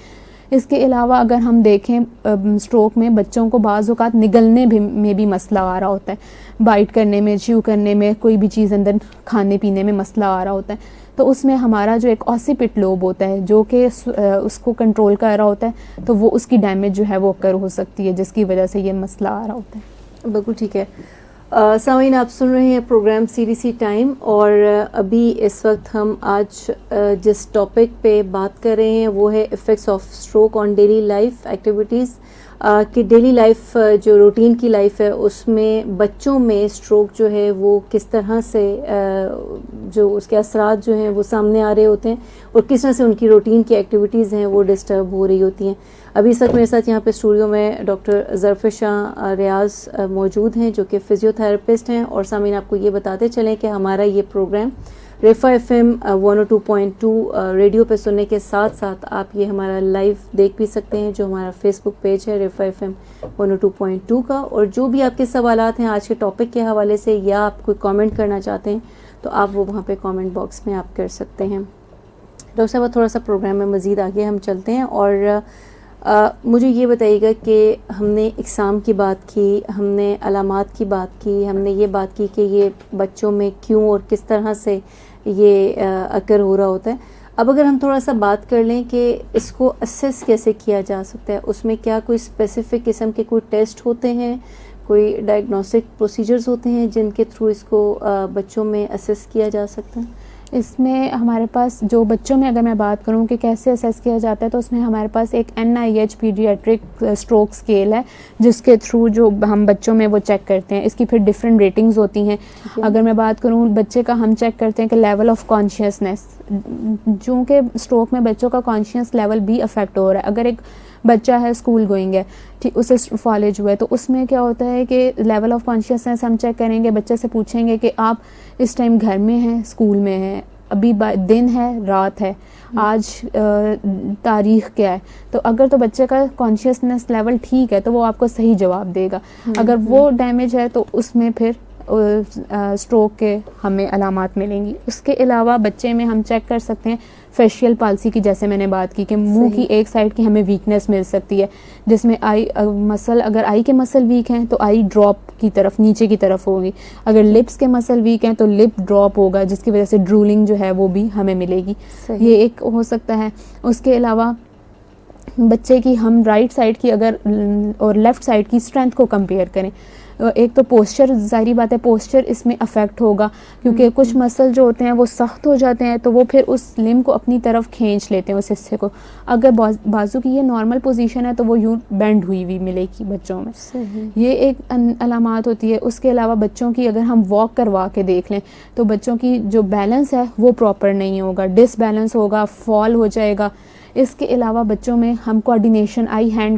इसके अलावा अगर हम देखें स्ट्रोक में बच्चों को बाज़ औक़ात निगलने में भी मसला आ रहा होता है, बाइट करने में, च्यू करने में, कोई भी चीज़ अंदर खाने पीने में मसला आ रहा होता है, तो उसमें हमारा जो एक ऑसिपिट लोब होता है जो कि उसको कंट्रोल कर रहा होता है, तो वो उसकी डैमेज जो है वो अकर हो सकती है जिसकी वजह से ये मसला आ रहा होता है। बिल्कुल ठीक है। सामीन, आप सुन रहे हैं प्रोग्राम CDC टाइम और अभी इस वक्त हम आज जिस टॉपिक पे बात कर रहे हैं वो है effects of stroke on daily life activities, कि डेली लाइफ जो रूटीन की लाइफ है उसमें बच्चों में स्ट्रोक जो है वो किस तरह से जो उसके असरात जो हैं वो सामने आ रहे होते हैं और किस तरह से उनकी रूटीन की एक्टिविटीज़ हैं वो डिस्टर्ब हो रही होती हैं। अभी इस वक्त मेरे साथ यहाँ पे स्टूडियो में डॉक्टर ज़रफ़िशा रियाज़ मौजूद हैं जो कि फ़िज़ियोथेरेपिस्ट हैं। और सामीन, आपको ये बताते चलें कि हमारा ये प्रोग्राम रेफा FM 102.2 रेडियो पे सुनने के साथ साथ आप ये हमारा लाइव देख भी सकते हैं, जो हमारा फेसबुक पेज है रेफा FM 102.2 का। और जो भी आपके सवालात हैं आज के टॉपिक के हवाले से या आप कोई कमेंट करना चाहते हैं तो आप वो वहाँ पे कमेंट बॉक्स में आप कर सकते हैं। डॉक्टर साहब, थोड़ा सा प्रोग्राम में मज़ीद आगे हम चलते हैं और मुझे ये बताइएगा कि हमने एग्ज़ाम की बात की, हमने अलामात की बात की, हमने ये बात की कि ये बच्चों में क्यों और किस तरह से ये अकर हो रहा होता है। अब अगर हम थोड़ा सा बात कर लें कि इसको असेस कैसे किया जा सकता है, उसमें क्या कोई स्पेसिफ़िक किस्म के कोई टेस्ट होते हैं, कोई डायग्नोस्टिक प्रोसीजर्स होते हैं जिनके थ्रू इसको बच्चों में असेस किया जा सकता है? इसमें हमारे पास जो बच्चों में अगर मैं बात करूं कि कैसे असेस किया जाता है, तो उसमें हमारे पास एक NIH पीडियाट्रिक स्ट्रोक स्केल है जिसके थ्रू जो हम बच्चों में वो चेक करते हैं। इसकी फिर डिफरेंट रेटिंग्स होती हैं। अगर मैं बात करूं बच्चे का, हम चेक करते हैं कि लेवल ऑफ कॉन्शियसनेस, चूँकि स्ट्रोक में बच्चों का कॉन्शियस लेवल भी अफेक्ट हो रहा है। अगर एक बच्चा है स्कूल गोइंग है, ठीक, उसे फॉलेज हुआ है, तो उसमें क्या होता है कि लेवल ऑफ कॉन्शियसनेस हम चेक करेंगे। बच्चे से पूछेंगे कि आप इस टाइम घर में हैं, स्कूल में हैं, अभी दिन है, रात है, आज तारीख क्या है। तो अगर तो बच्चे का कॉन्शियसनेस लेवल ठीक है तो वो आपको सही जवाब देगा। अगर वो डैमेज है तो उसमें फिर स्ट्रोक के हमें अलामात मिलेंगी। उसके अलावा बच्चे में हम चेक कर सकते हैं फेशियल पाल्सी की, जैसे मैंने बात की कि मुंह की एक साइड की हमें वीकनेस मिल सकती है, जिसमें आई मसल, अगर आई के मसल वीक हैं तो आई ड्रॉप की तरफ, नीचे की तरफ होगी। अगर लिप्स के मसल वीक हैं तो लिप ड्रॉप होगा, जिसकी वजह से ड्रूलिंग जो है वो भी हमें मिलेगी। ये एक हो सकता है। उसके अलावा बच्चे की हम राइट साइड की अगर और लेफ़्ट साइड की स्ट्रेंथ को कंपेयर करें, एक तो पोस्चर, जाहिर बात है पोस्चर इसमें अफेक्ट होगा, क्योंकि कुछ मसल जो होते हैं वो सख्त हो जाते हैं तो वो फिर उस लिम्ब को अपनी तरफ खींच लेते हैं, उस हिस्से को। अगर बाजू की ये नॉर्मल पोजीशन है तो वो यूँ बेंड हुई हुई मिलेगी बच्चों में। ये एक अलामात होती है। उसके अलावा बच्चों की अगर हम वॉक करवा के देख लें तो बच्चों की जो बैलेंस है वो प्रॉपर नहीं होगा, डिसबैलेंस होगा, फॉल हो जाएगा। इसके अलावा बच्चों में हम कोऑर्डिनेशन, आई हैंड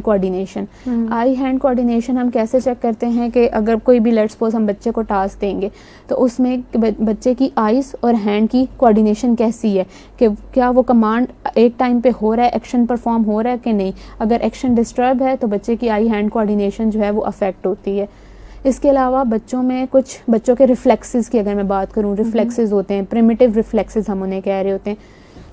कोऑर्डिनेशन हम कैसे चेक करते हैं कि अगर कोई भी लेट्स सपोज हम बच्चे को टास्क देंगे तो उसमें बच्चे की आइज़ और हैंड की कोऑर्डिनेशन कैसी है, कि क्या वो कमांड एक टाइम पे हो रहा है, एक्शन परफॉर्म हो रहा है कि नहीं। अगर एक्शन डिस्टर्ब है तो बच्चे की आई हैंड कोऑर्डिनेशन जो है वो अफेक्ट होती है। इसके अलावा बच्चों में कुछ बच्चों के रिफ्लेक्सेस की अगर मैं बात करूँ, रिफ्लेक्सेस होते हैं, प्रिमिटिव रिफ्लेक्सेस हम उन्हें कह रहे होते हैं।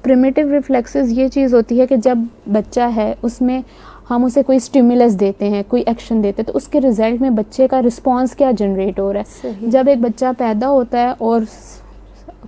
प्रिमिटिव रिफ्लेक्सेस ये चीज़ होती है कि जब बच्चा है उसमें हम उसे कोई स्टिमुलस देते हैं, कोई एक्शन देते हैं, तो उसके रिजल्ट में बच्चे का रिस्पांस क्या जनरेट हो रहा है। जब एक बच्चा पैदा होता है और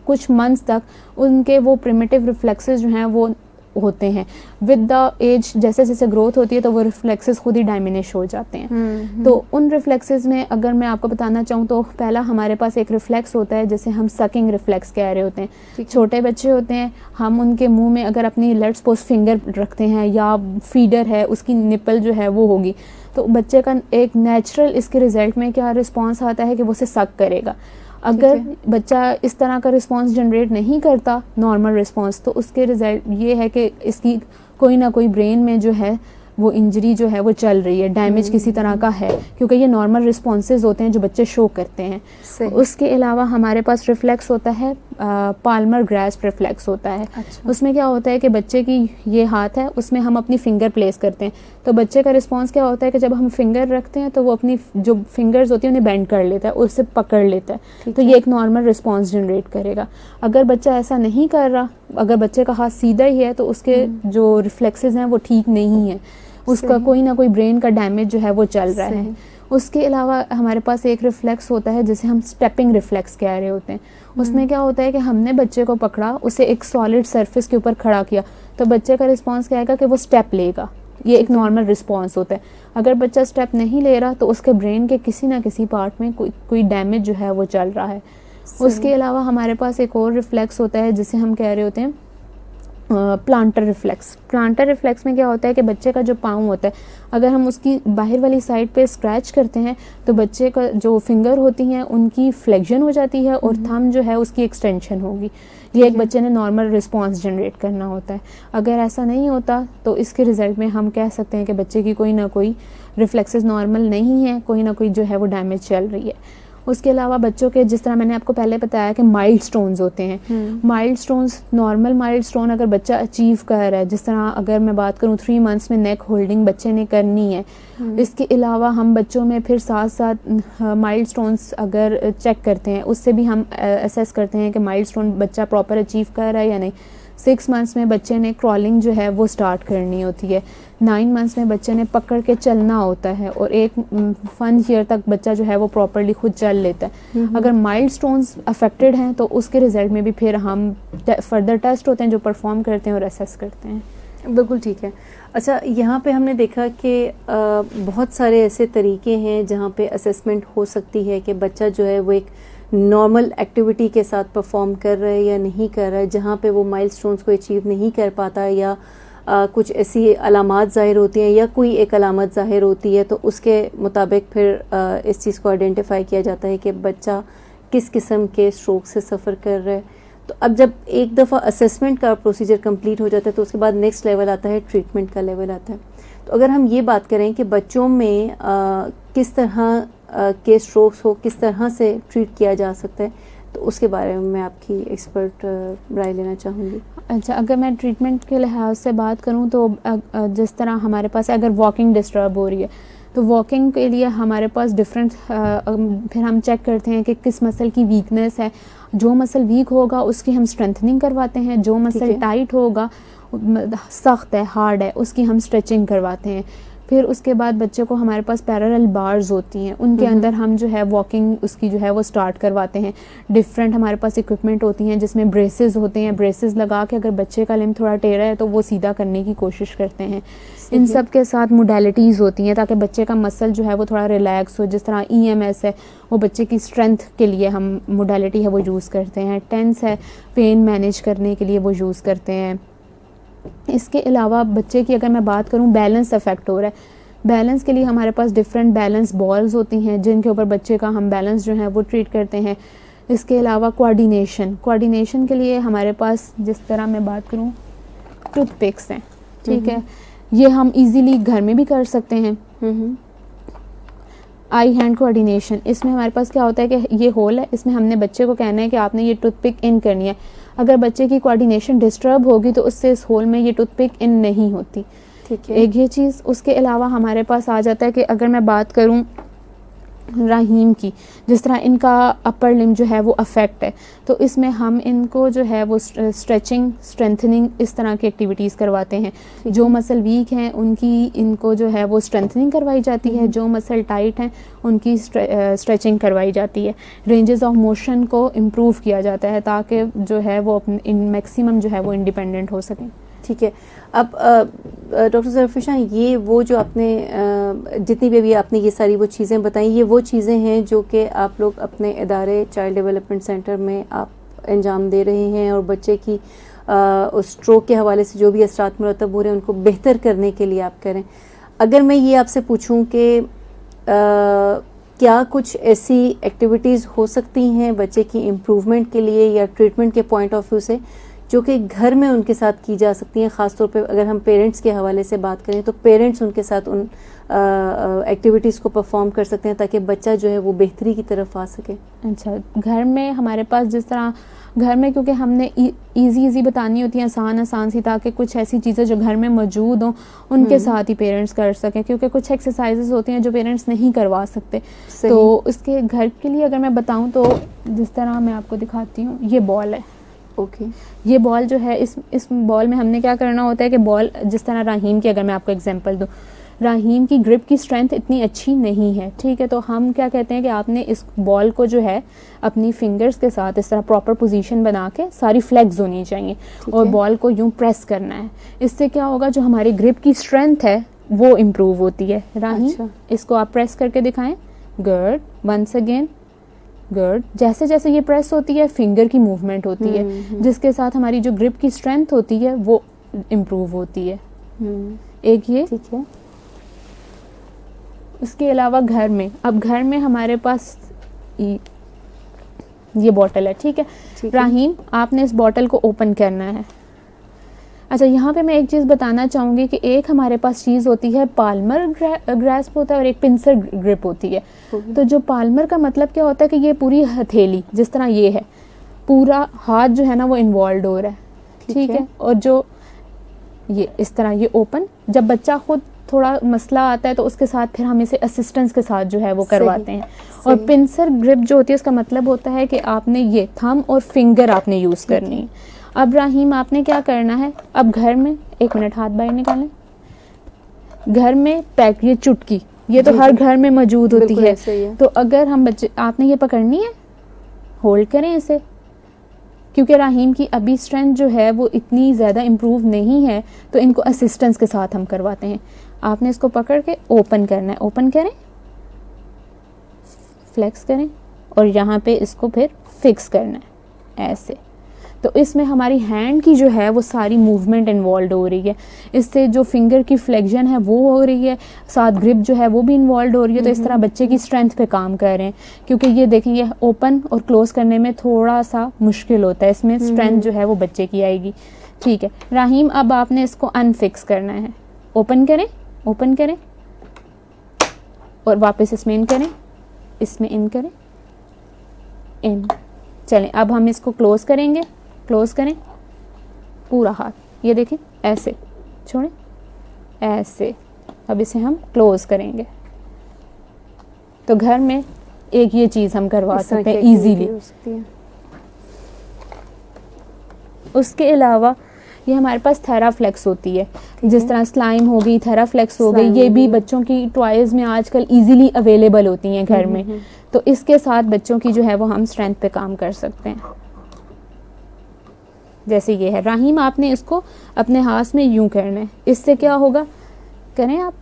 कुछ मंथ्स तक उनके वो प्रिमिटिव रिफ्लेक्सेस जो हैं वो होते हैं, विद द एज जैसे जैसे ग्रोथ होती है तो वो रिफ्लेक्सेस खुद ही डायमिनिश हो जाते हैं। तो उन रिफ्लेक्सेस में अगर मैं आपको बताना चाहूँ तो पहला हमारे पास एक रिफ्लेक्स होता है जिसे हम सकिंग रिफ्लेक्स कह रहे होते हैं। छोटे बच्चे होते हैं, हम उनके मुंह में अगर अपनी लेट्स सपोज फिंगर रखते हैं या फीडर है, उसकी निपल जो है वो होगी, तो बच्चे का एक नेचुरल इसके रिजल्ट में क्या रिस्पॉन्स आता है कि वो उसे सक करेगा। अगर बच्चा इस तरह का रिस्पांस जनरेट नहीं करता, नॉर्मल रिस्पांस, तो उसके रिजल्ट ये है कि इसकी कोई ना कोई ब्रेन में जो है वो इंजरी जो है वो चल रही है, डैमेज किसी तरह का है, क्योंकि ये नॉर्मल रिस्पॉन्सेज होते हैं जो बच्चे शो करते हैं। उसके अलावा हमारे पास रिफ्लेक्स होता है, पाल्मर ग्रास्प रिफ्लेक्स होता है। उसमें क्या होता है कि बच्चे की ये हाथ है, उसमें हम अपनी फिंगर प्लेस करते हैं, तो बच्चे का रिस्पॉन्स क्या होता है कि जब हम फिंगर रखते हैं तो वो अपनी जो फिंगर्स होती है उन्हें बेंड कर लेता है, उससे पकड़ लेता है, तो ये एक नॉर्मल रिस्पॉन्स जनरेट करेगा। अगर बच्चा ऐसा नहीं कर रहा, अगर बच्चे का हाथ सीधा ही है, तो उसके जो रिफ्लेक्सेस हैं वो ठीक नहीं है, उसका कोई ना कोई ब्रेन का डैमेज जो है वो चल रहा है। उसके अलावा हमारे पास एक रिफ्लेक्स होता है जिसे हम स्टेपिंग रिफ्लेक्स कह रहे होते हैं। उसमें क्या होता है कि हमने बच्चे को पकड़ा, उसे एक सॉलिड सरफेस के ऊपर खड़ा किया, तो बच्चे का रिस्पांस क्या आएगा कि वो स्टेप लेगा। ये एक नॉर्मल रिस्पांस होता है। अगर बच्चा स्टेप नहीं ले रहा तो उसके ब्रेन के किसी ना किसी पार्ट में कोई डैमेज जो है वो चल रहा है। उसके अलावा हमारे पास एक और रिफ्लेक्स होता है जिसे हम कह रहे होते हैं प्लांटर रिफ्लेक्स। प्लांटर रिफ्लेक्स में क्या होता है कि बच्चे का जो पाँव होता है, अगर हम उसकी बाहर वाली साइड पे स्क्रैच करते हैं तो बच्चे का जो फिंगर होती हैं उनकी फ्लेक्शन हो जाती है और थंब जो है उसकी एक्सटेंशन होगी। ये एक बच्चे ने नॉर्मल रिस्पांस जनरेट करना होता है। अगर ऐसा नहीं होता तो इसके रिजल्ट में हम कह सकते हैं कि बच्चे की कोई ना कोई रिफ्लेक्सेस नॉर्मल नहीं है, कोई ना कोई जो है वो डैमेज चल रही है। उसके अलावा बच्चों के, जिस तरह मैंने आपको पहले बताया कि माइल्ड स्टोन्स होते हैं, mild stones, normal mild stone अगर बच्चा अचीव कर रहा है, जिस तरह अगर मैं बात करूँ 3 मंथ्स में नेक होल्डिंग बच्चे ने करनी है। इसके अलावा हम बच्चों में फिर साथ साथ माइल्ड स्टोन्स अगर चेक करते हैं, उससे भी हम असेस करते हैं कि माइल्ड स्टोन बच्चा प्रॉपर अचीव कर रहा है या नहीं। 6 मंथ्स में बच्चे ने क्रॉलिंग जो है वो स्टार्ट करनी होती है, 9 मंथ्स में बच्चे ने पकड़ के चलना होता है, और 1 ईयर तक बच्चा जो है वो प्रॉपरली खुद चल लेता है। अगर माइलस्टोन्स अफेक्टेड हैं तो उसके रिजल्ट में भी फिर हम फर्दर टेस्ट होते हैं जो परफॉर्म करते हैं और असेस करते हैं। बिल्कुल ठीक है। अच्छा, यहाँ पे हमने देखा कि बहुत सारे ऐसे तरीके हैं जहाँ पे असेसमेंट हो सकती है कि बच्चा जो है वो एक नॉर्मल एक्टिविटी के साथ परफॉर्म कर रहा है या नहीं कर रहा है, जहाँ पे वो माइलस्टोन्स को अचीव नहीं कर पाता, या कुछ ऐसी अलामात ज़ाहिर होती हैं या कोई एक अलामत ज़ाहिर होती है, तो उसके मुताबिक फिर इस चीज़ को आइडेंटिफाई किया जाता है कि बच्चा किस किस्म के स्ट्रोक से सफ़र कर रहा है। तो अब जब एक दफ़ा असेसमेंट का प्रोसीजर कंप्लीट हो जाता है तो उसके बाद नेक्स्ट लेवल आता है, ट्रीटमेंट का लेवल आता है। तो अगर हम ये बात करें कि बच्चों में किस तरह के स्ट्रोक्स हो, किस तरह से ट्रीट किया जा सकता है, तो उसके बारे में मैं आपकी एक्सपर्ट राय लेना चाहूँगी। अच्छा, अगर मैं ट्रीटमेंट के लिहाज से बात करूँ तो जिस तरह हमारे पास अगर वॉकिंग डिस्टर्ब हो रही है तो वॉकिंग के लिए हमारे पास डिफरेंट फिर हम चेक करते हैं कि किस मसल की वीकनेस है। जो मसल वीक होगा उसकी हम स्ट्रेंथनिंग करवाते हैं, जो मसल टाइट होगा सख्त है, हार्ड है, उसकी हम स्ट्रेचिंग करवाते हैं। फिर उसके बाद बच्चे को हमारे पास पैरेलल बार्स होती हैं, उनके अंदर हम जो है वॉकिंग उसकी जो है वो स्टार्ट करवाते हैं। डिफरेंट हमारे पास इक्विपमेंट होती हैं जिसमें ब्रेसेस होते हैं, ब्रेसेस लगा के अगर बच्चे का लिम्ब थोड़ा टेढ़ा है तो वो सीधा करने की कोशिश करते हैं। इन सब के साथ मोडेलिटीज़ होती हैं ताकि बच्चे का मसल जो है वो थोड़ा रिलैक्स हो। जिस तरह EMS है वो बच्चे की स्ट्रेंथ के लिए हम मोडेलिटी है वो यूज़ करते हैं। टेंस है पेन मैनेज करने के लिए वो यूज़ करते हैं। इसके अलावा बच्चे की अगर मैं बात करूं बैलेंस अफेक्ट हो रहा है, बैलेंस के लिए हमारे पास डिफरेंट बैलेंस बॉल्स होती हैं जिनके ऊपर बच्चे का हम बैलेंस जो है वो ट्रीट करते हैं। इसके अलावा कोऑर्डिनेशन के लिए हमारे पास जिस तरह मैं बात करूं टूथपिक्स हैं, ठीक है, ये हम इजीली घर में भी कर सकते हैं। आई हैंड कोऑर्डिनेशन, इसमें हमारे पास क्या होता है कि ये होल है, इसमें हमने बच्चे को कहना है कि आपने ये टूथपिक इन करनी है। अगर बच्चे की कोऑर्डिनेशन डिस्टर्ब होगी तो उससे इस होल में ये टूथपिक इन नहीं होती, ठीक है। एक ये चीज़। उसके अलावा हमारे पास आ जाता है कि अगर मैं बात करूं राहीम की, जिस तरह इनका अपर लिम्ब जो है वो अफेक्ट है, तो इसमें हम इनको जो है वो स्ट्रेचिंग, स्ट्रेंथनिंग, इस तरह की एक्टिविटीज़ करवाते हैं। जो मसल वीक हैं उनकी इनको जो है वो स्ट्रेंथनिंग करवाई जाती है, जो मसल टाइट हैं उनकी स्ट्रेचिंग करवाई जाती है। रेंजेस ऑफ मोशन को इम्प्रूव किया जाता है ताकि जो है वो मैक्सिमम जो है वो इंडिपेंडेंट हो सकें। ठीक है। अब डॉक्टर ज़रफ़िशा, ये वो जो आपने जितनी भी अभी आपने ये सारी वो चीज़ें बताई, ये वो चीज़ें हैं जो कि आप लोग अपने इदारे चाइल्ड डेवलपमेंट सेंटर में आप अंजाम दे रहे हैं, और बच्चे की उस स्ट्रोक के हवाले से जो भी असरात मुरतब हो रहे हैं उनको बेहतर करने के लिए आप करें। अगर मैं ये आपसे पूछूं कि क्या कुछ ऐसी एक्टिविटीज़ हो सकती हैं बच्चे की इम्प्रूवमेंट के लिए या ट्रीटमेंट के पॉइंट ऑफ व्यू से जो कि घर में उनके साथ की जा सकती हैं? ख़ास तौर पे अगर हम पेरेंट्स के हवाले से बात करें तो पेरेंट्स उनके साथ उन एक्टिविटीज़ को परफॉर्म कर सकते हैं ताकि बच्चा जो है वो बेहतरी की तरफ आ सके। अच्छा, घर में हमारे पास जिस तरह घर में क्योंकि हमने इजी बतानी होती हैं, आसान सी, ताकि कुछ ऐसी चीज़ें जो घर में मौजूद हों उनके साथ ही पेरेंट्स कर सकें, क्योंकि कुछ एक्सरसाइजेज होती हैं जो पेरेंट्स नहीं करवा सकते। तो उसके घर के लिए अगर मैं बताऊं तो जिस तरह मैं आपको दिखाती हूँ, ये बॉल है। ओके। ये बॉल जो है इस बॉल में हमने क्या करना होता है कि बॉल जिस तरह राहीम की अगर मैं आपको एग्जांपल दूं, राहीम की ग्रिप की स्ट्रेंथ इतनी अच्छी नहीं है, ठीक है, तो हम क्या कहते हैं कि आपने इस बॉल को जो है अपनी फिंगर्स के साथ इस तरह प्रॉपर पोजीशन बना के सारी फ्लेक्स होनी चाहिए और बॉल को यूं प्रेस करना है। इससे क्या होगा, जो हमारी ग्रिप की स्ट्रेंथ है वो इम्प्रूव होती है। राहीम, इसको आप प्रेस करके दिखाएं। Good, once again, good. जैसे जैसे ये प्रेस होती है फिंगर की मूवमेंट होती है जिसके साथ हमारी जो ग्रिप की स्ट्रेंथ होती है वो इम्प्रूव होती है। एक ये, ठीक है। उसके अलावा घर में, अब घर में हमारे पास ये बॉटल है, ठीक है। राहीम, आपने इस बॉटल को ओपन करना है। अच्छा, यहाँ पे मैं एक चीज़ बताना चाहूँगी कि एक हमारे पास चीज़ होती है पाल्मर ग्रैस्प होता है और एक पिंसर ग्रिप होती है। तो जो पाल्मर का मतलब क्या होता है कि ये पूरी हथेली जिस तरह ये है, पूरा हाथ जो है ना वो इन्वॉल्व हो रहा है, ठीक है। और जो ये इस तरह ये ओपन, जब बच्चा खुद थोड़ा मसला आता है तो उसके साथ फिर हम इसे असिस्टेंस के साथ जो है वो करवाते हैं। और पिंसर ग्रिप जो होती है उसका मतलब होता है कि आपने ये थंब और फिंगर आपने यूज़ करनी है। अब राहीम आपने क्या करना है, अब घर में, 1 मिनट हाथ बाहर निकालें, घर में पैक, ये चुटकी, ये तो जी, हर जी। घर में मौजूद होती बिल्कुल है। ऐसे ही है। तो अगर हम बच्चे, आपने ये पकड़नी है, होल्ड करें इसे, क्योंकि राहीम की अभी स्ट्रेंथ जो है वो इतनी ज़्यादा इम्प्रूव नहीं है, तो इनको असिस्टेंस के साथ हम करवाते हैं। आपने इसको पकड़ के ओपन करना है, ओपन करें, फ्लेक्स करें और यहाँ पे इसको फिर फिक्स करना है ऐसे। तो इसमें हमारी हैंड की जो है वो सारी मूवमेंट इन्वॉल्व हो रही है, इससे जो फिंगर की फ्लेक्शन है वो हो रही है, साथ ग्रिप जो है वो भी इन्वॉल्व हो रही है। तो इस तरह बच्चे की स्ट्रेंथ पे काम कर रहे हैं, क्योंकि ये देखेंगे ओपन और क्लोज करने में थोड़ा सा मुश्किल होता है, इसमें स्ट्रेंथ जो है वो बच्चे की आएगी। ठीक है राहीम, अब आपने इसको अनफिक्स करना है, ओपन करें, ओपन करें और वापस इसमें इन करें, इसमें इन करें, इन। चलें अब हम इसको क्लोज करेंगे, क्लोज करें पूरा हाथ, ये देखें ऐसे, छोड़ें ऐसे। अब इसे हम क्लोज करेंगे। तो घर में एक ये चीज़ हम करवा इस तरह सकते हैं की activity इजीली। हो सकती है। उसके अलावा ये हमारे पास थेराफ्लेक्स होती है, जिस तरह स्लाइम हो गई, थेराफ्लेक्स हो गई, स्लाइम ये हो भी गई। बच्चों की टॉयज़ में आजकल इजीली अवेलेबल होती हैं घर में। तो इसके साथ बच्चों की जो है वो हम स्ट्रेंथ पे काम कर सकते हैं। जैसे ये है राहीम, आपने इसको अपने हाथ में यूं करना है, इससे क्या होगा, करें आप,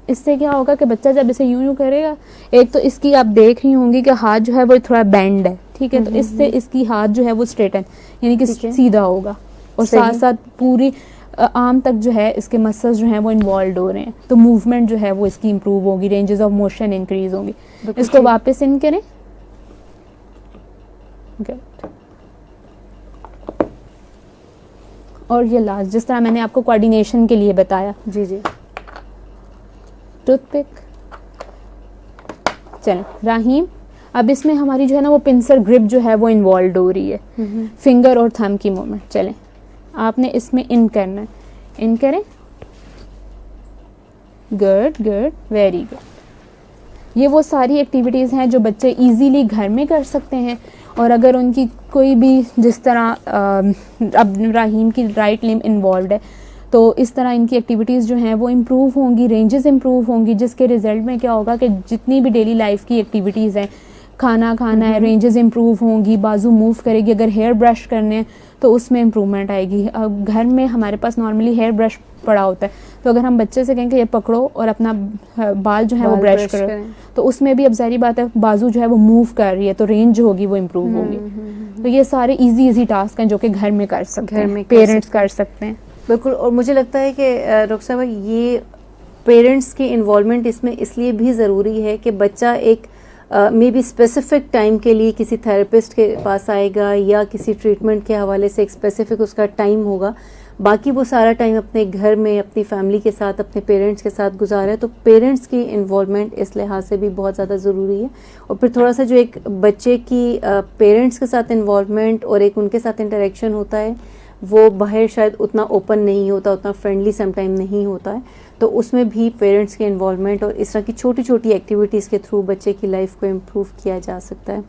इससे क्या होगा कि बच्चा जब इसे यूं यूं करेगा, एक तो इसकी आप देख रही होंगी कि हाथ जो है वो थोड़ा बेंड है, ठीक है, तो इससे इसकी हाथ जो है वो स्ट्रेटन यानी कि ठीक है। सीधा होगा, और सही। साथ साथ पूरी आर्म तक जो है इसके मसल्स जो हैं वो इन्वॉल्व हो रहे हैं, तो मूवमेंट जो है वो इसकी इंप्रूव होगी, रेंजेस ऑफ मोशन इंक्रीज होंगी। बिल्कुल इसको ठीक। वापस इन करें, गुड। और ये लास्ट, जिस तरह मैंने आपको कोऑर्डिनेशन के लिए बताया, जी जी। टूथपिक। चलें राहीम, अब इसमें हमारी जो है ना वो पिंसर ग्रिप जो है वो इन्वॉल्व हो रही है, फिंगर और थंब की मूवमेंट। चलें आपने इसमें इन करना है, इन करें, गुड गुड, वेरी गुड। ये वो सारी एक्टिविटीज़ हैं जो बच्चे इजीली घर में कर सकते हैं। और अगर उनकी कोई भी, जिस तरह अब राहीम की राइट लिम्ब इन्वॉल्व है, तो इस तरह इनकी एक्टिविटीज़ जो हैं वो इम्प्रूव होंगी, रेंजेस इम्प्रूव होंगी, जिसके रिजल्ट में क्या होगा कि जितनी भी डेली लाइफ की एक्टिविटीज़ हैं, खाना खाना है, रेंजेस इम्प्रूव होंगी, बाजू मूव करेगी, अगर हेयर ब्रश करने हैं तो उसमें इम्प्रूवमेंट आएगी। अब घर में हमारे पास नॉर्मली हेयर ब्रश पड़ा होता है, तो अगर हम बच्चे से कहें कि ये पकड़ो और अपना बाल जो है वो बाल ब्रश ब्रश करो, करें। तो उसमें भी अब ज़ाहिर बात है बाजू जो है वो मूव कर रही है, तो रेंज जो होगी वो इम्प्रूव होगी। तो ये सारे इजी टास्क हैं जो कि घर में कर सकते घर हैं, में कर पेरेंट्स कर सकते हैं। बिल्कुल। और मुझे लगता है कि डॉक्टर साहब, ये पेरेंट्स की इन्वॉल्वमेंट इसमें इसलिए भी ज़रूरी है कि बच्चा एक मे बी स्पेसिफिक टाइम के लिए किसी थेरेपिस्ट के पास आएगा या किसी ट्रीटमेंट के हवाले से एक स्पेसिफिक उसका टाइम होगा, बाकी वो सारा टाइम अपने घर में अपनी फैमिली के साथ, अपने पेरेंट्स के साथ गुजारा है। तो पेरेंट्स की इन्वॉल्वमेंट इस लिहाज से भी बहुत ज़्यादा ज़रूरी है। और फिर थोड़ा सा जो एक बच्चे की पेरेंट्स के साथ इन्वॉल्वमेंट और एक उनके साथ इंटरेक्शन होता है, वो बाहर शायद उतना ओपन नहीं होता, उतना फ्रेंडली समटाइम नहीं होता है, तो उसमें भी पेरेंट्स के इन्वॉल्वमेंट और इस तरह की छोटी छोटी एक्टिविटीज़ के थ्रू बच्चे की लाइफ को इम्प्रूव किया जा सकता है।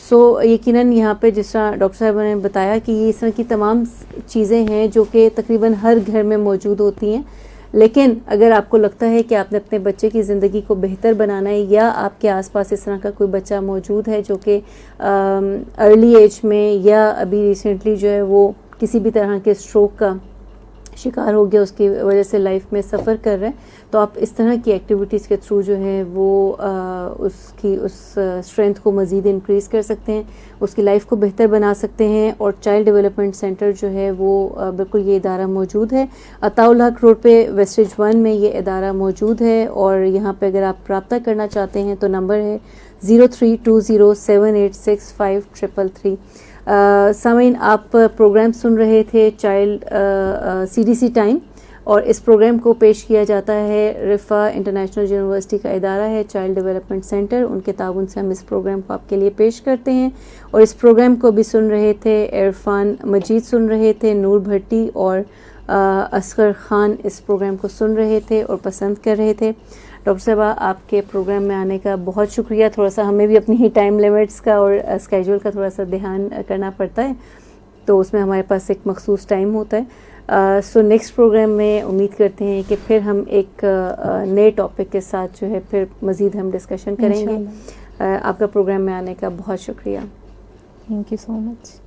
सो यकीनन यहाँ पे जिस तरह डॉक्टर साहब ने बताया कि ये इस तरह की तमाम चीज़ें हैं जो कि तकरीबन हर घर में मौजूद होती हैं, लेकिन अगर आपको लगता है कि आपने अपने बच्चे की ज़िंदगी को बेहतर बनाना है या आपके आसपास इस तरह का कोई बच्चा मौजूद है जो कि अर्ली एज में या अभी रिसेंटली जो है वो किसी भी तरह के स्ट्रोक का शिकार हो गया, उसकी वजह से लाइफ में सफ़र कर रहे हैं, तो आप इस तरह की एक्टिविटीज़ के थ्रू जो है वो उसकी उस स्ट्रेंथ को मज़ीद इंक्रीज़ कर सकते हैं, उसकी लाइफ को बेहतर बना सकते हैं। और चाइल्ड डेवलपमेंट सेंटर जो है वो बिल्कुल ये इदारा मौजूद है, अताउल हक रोड पे वेस्टेज 1 में ये इदारा मौजूद है। और यहाँ पे अगर आप रब्ता करना चाहते हैं तो नंबर है 0320786533। सामीन, आप प्रोग्राम सुन रहे थे चाइल्ड CDC टाइम, और इस प्रोग्राम को पेश किया जाता है रिफ़ा इंटरनेशनल यूनिवर्सिटी का इदारा है चाइल्ड डेवलपमेंट सेंटर, उनके ताउन से हम इस प्रोग्राम को आपके लिए पेश करते हैं। और इस प्रोग्राम को भी सुन रहे थे इरफान मजीद, सुन रहे थे नूर भट्टी और असगर ख़ान इस प्रोग्राम को सुन रहे थे और पसंद कर रहे थे। डॉक्टर साहबा, आपके प्रोग्राम में आने का बहुत शुक्रिया। थोड़ा सा हमें भी अपनी ही टाइम लिमिट्स का और स्केड्यूल का थोड़ा सा ध्यान करना पड़ता है, तो उसमें हमारे पास एक मखसूस टाइम होता है। सो नेक्स्ट प्रोग्राम में उम्मीद करते हैं कि फिर हम एक नए टॉपिक के साथ जो है फिर मज़ीद हम डिस्कशन करेंगे। आपका प्रोग्राम में आने का बहुत शुक्रिया। Thank you so much.